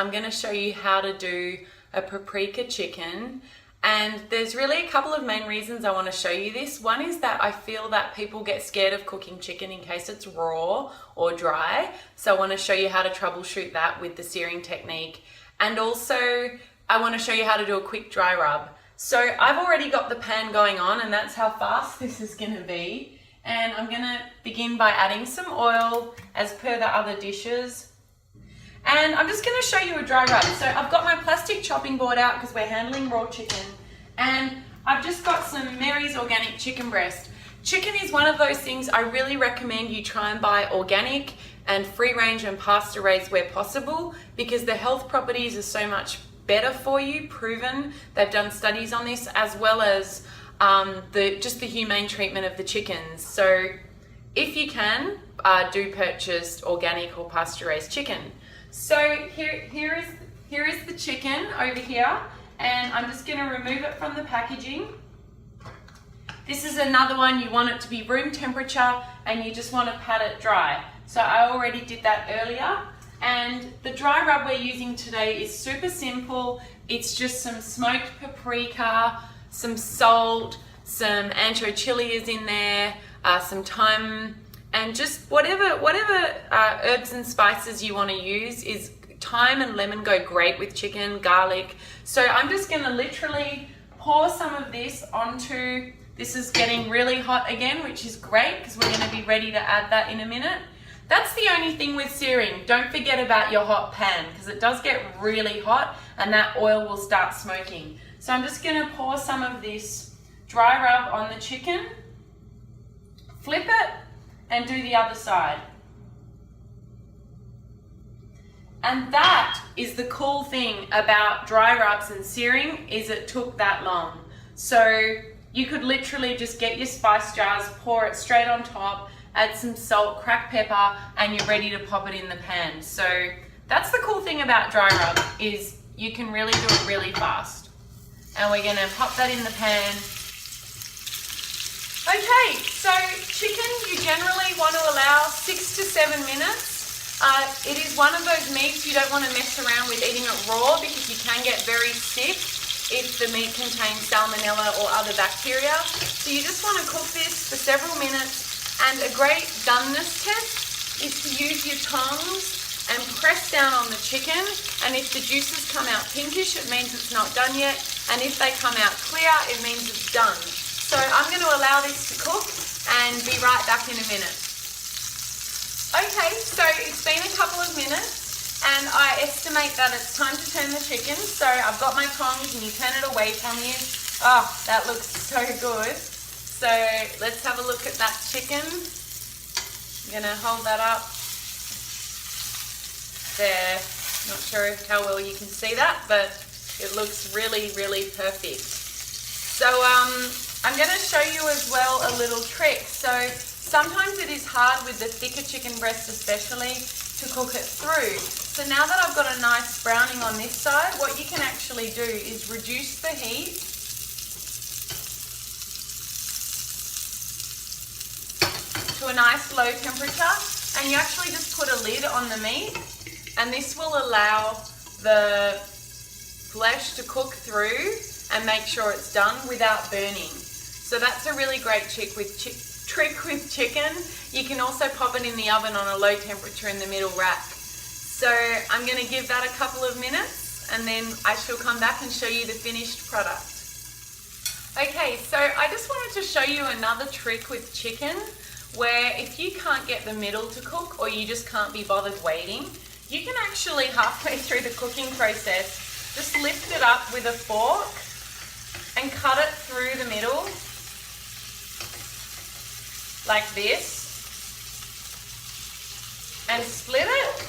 I'm going to show you how to do a paprika chicken. And there's really a couple of main reasons I want to show you this. One is that I feel that people get scared of cooking chicken in case it's raw or dry. So I want to show you how to troubleshoot that with the searing technique. And also I want to show you how to do a quick dry rub. So I've already got the pan going on, and that's how fast this is going to be. And I'm going to begin by adding some oil as per the other dishes. And I'm just going to show you a dry rub. So I've got my plastic chopping board out because we're handling raw chicken. And I've just got some Mary's organic chicken breast. Chicken is one of those things I really recommend you try and buy organic and free range and pasture raised where possible, because the health properties are so much better for you, proven. They've done studies on this, as well as just the humane treatment of the chickens. So if you can, do purchase organic or pasture raised chicken. So here is the chicken over here, and I'm just going to remove it from the packaging. This is another one. You want it to be room temperature, and you just want to pat it dry. So I already did that earlier. And the dry rub we're using today is super simple. It's just some smoked paprika, some salt, some ancho chili is in there, some thyme, and just whatever herbs and spices you want to use. Is thyme and lemon go great with chicken, garlic. So I'm just going to literally pour some of this onto, this is getting really hot again, which is great because we're going to be ready to add that in a minute. That's the only thing with searing. Don't forget about your hot pan, because it does get really hot and that oil will start smoking. So I'm just going to pour some of this dry rub on the chicken, flip it, and do the other side. And that is the cool thing about dry rubs and searing, is it took that long. So you could literally just get your spice jars, pour it straight on top, add some salt, cracked pepper, and you're ready to pop it in the pan. So that's the cool thing about dry rub, is you can really do it really fast. And we're gonna pop that in the pan. Okay, so chicken, you generally want to allow 6 to 7 minutes. It is one of those meats you don't want to mess around with eating it raw, because you can get very sick if the meat contains salmonella or other bacteria. So you just want to cook this for several minutes. And a great doneness test is to use your tongs and press down on the chicken. And if the juices come out pinkish, it means it's not done yet. And if they come out clear, it means it's done. So I'm going to allow this to cook and be right back in a minute. Okay, so it's been a couple of minutes, and I estimate that it's time to turn the chicken. So I've got my tongs, and you turn it away from you. Oh, that looks so good. So let's have a look at that chicken. I'm gonna hold that up. There, not sure how well you can see that, but it looks really, really perfect. So I'm gonna show you as well a little trick. So sometimes it is hard with the thicker chicken breast especially to cook it through. So now that I've got a nice browning on this side, what you can actually do is reduce the heat to a nice low temperature, and you actually just put a lid on the meat, and this will allow the flesh to cook through and make sure it's done without burning. So that's a really great trick with chicken. You can also pop it in the oven on a low temperature in the middle rack. So I'm going to give that a couple of minutes, and then I shall come back and show you the finished product. Okay, so I just wanted to show you another trick with chicken, where if you can't get the middle to cook, or you just can't be bothered waiting, you can actually halfway through the cooking process just lift it up with a fork and cut it through the middle like this and split it.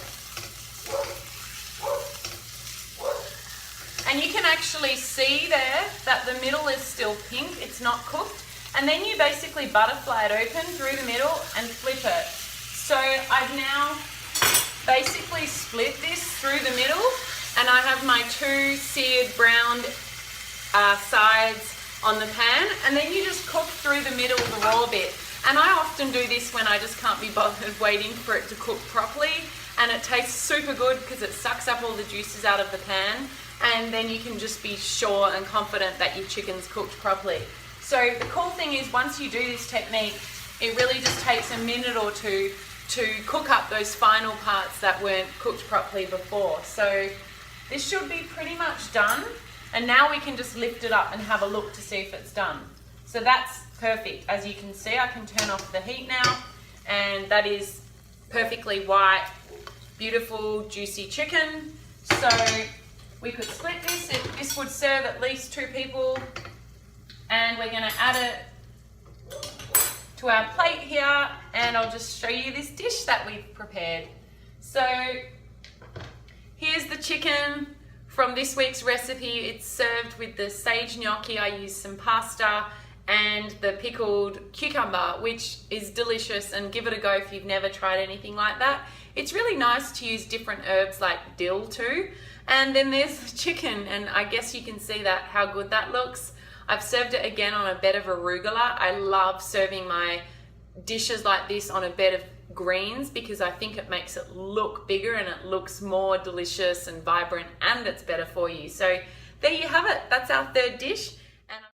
And you can actually see there that the middle is still pink, it's not cooked. And then you basically butterfly it open through the middle and flip it. So I've now basically split this through the middle, and I have my 2 seared browned sides on the pan, and then you just cook through the middle the raw bit. And I often do this when I just can't be bothered waiting for it to cook properly, and it tastes super good because it sucks up all the juices out of the pan, and then you can just be sure and confident that your chicken's cooked properly. So the cool thing is, once you do this technique, it really just takes a minute or two to cook up those final parts that weren't cooked properly before. So this should be pretty much done, and now we can just lift it up and have a look to see if it's done. So that's perfect. As you can see, I can turn off the heat now, and that is perfectly white, beautiful, juicy chicken. So we could split this. This would serve at least 2 people, and we're going to add it to our plate here, and I'll just show you this dish that we've prepared. So here's the chicken from this week's recipe. It's served with the sage gnocchi. I used some pasta and the pickled cucumber, which is delicious, and give it a go if you've never tried anything like that. It's really nice to use different herbs like dill too. And then there's the chicken, and I guess you can see that how good that looks. I've served it again on a bed of arugula. I love serving my dishes like this on a bed of greens because I think it makes it look bigger and it looks more delicious and vibrant, and it's better for you. So there you have it. That's our third dish.